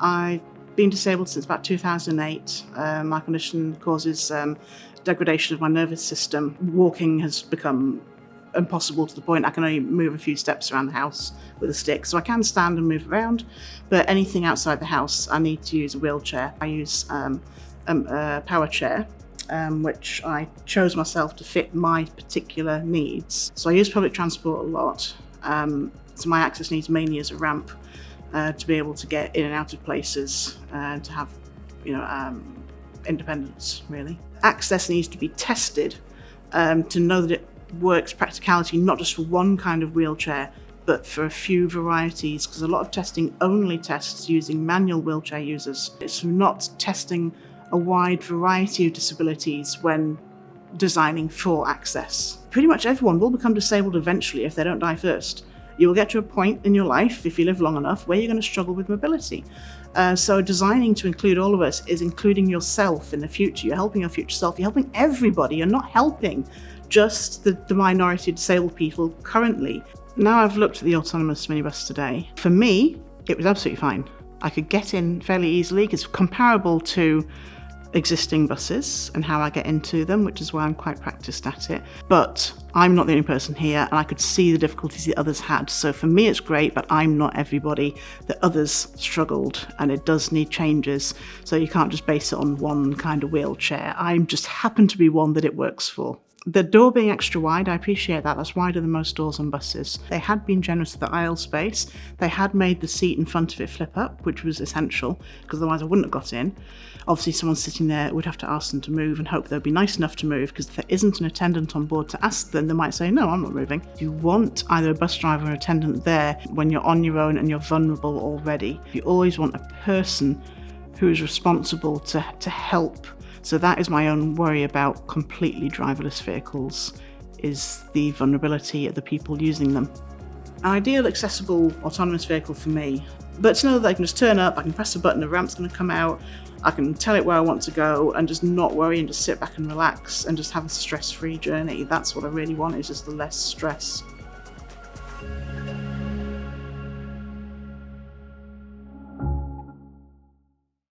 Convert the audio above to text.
I've been disabled since about 2008. My condition causes degradation of my nervous system. Walking has become impossible to the point I can only move a few steps around the house with a stick. So I can stand and move around, but anything outside the house, I need to use a wheelchair. I use a power chair, which I chose myself to fit my particular needs. So I use public transport a lot. So my access needs mainly as a ramp to be able to get in and out of places and to have, independence, really. Access needs to be tested to know that it works practicality, not just for one kind of wheelchair, but for a few varieties, because a lot of testing only tests using manual wheelchair users. It's not testing a wide variety of disabilities when designing for access. Pretty much everyone will become disabled eventually if they don't die first. You will get to a point in your life, if you live long enough, where you're going to struggle with mobility. So designing to include all of us is including yourself in the future. You're helping your future self. You're helping everybody. You're not helping just the minority of disabled people currently. Now I've looked at the autonomous minibus today. For me, it was absolutely fine. I could get in fairly easily. It's comparable to existing buses and how I get into them, which is why I'm quite practiced at it. But I'm not the only person here, and I could see the difficulties the others had. So for me it's great, but I'm not everybody. The others struggled, and it does need changes. So you can't just base it on one kind of wheelchair. I just happen to be one that it works for. The door being extra wide, I appreciate that. That's wider than most doors on buses. They had been generous with the aisle space. They had made the seat in front of it flip up, which was essential, because otherwise I wouldn't have got in. Obviously, someone sitting there would have to ask them to move and hope they'll be nice enough to move, because if there isn't an attendant on board to ask them, they might say, no, I'm not moving. You want either a bus driver or attendant there when you're on your own and you're vulnerable already. You always want a person who is responsible to help. So that is my own worry about completely driverless vehicles, is the vulnerability of the people using them. An ideal accessible autonomous vehicle for me, but to know that I can just turn up, I can press a button, the ramp's going to come out, I can tell it where I want to go and just not worry and just sit back and relax and just have a stress-free journey. That's what I really want, is just the less stress.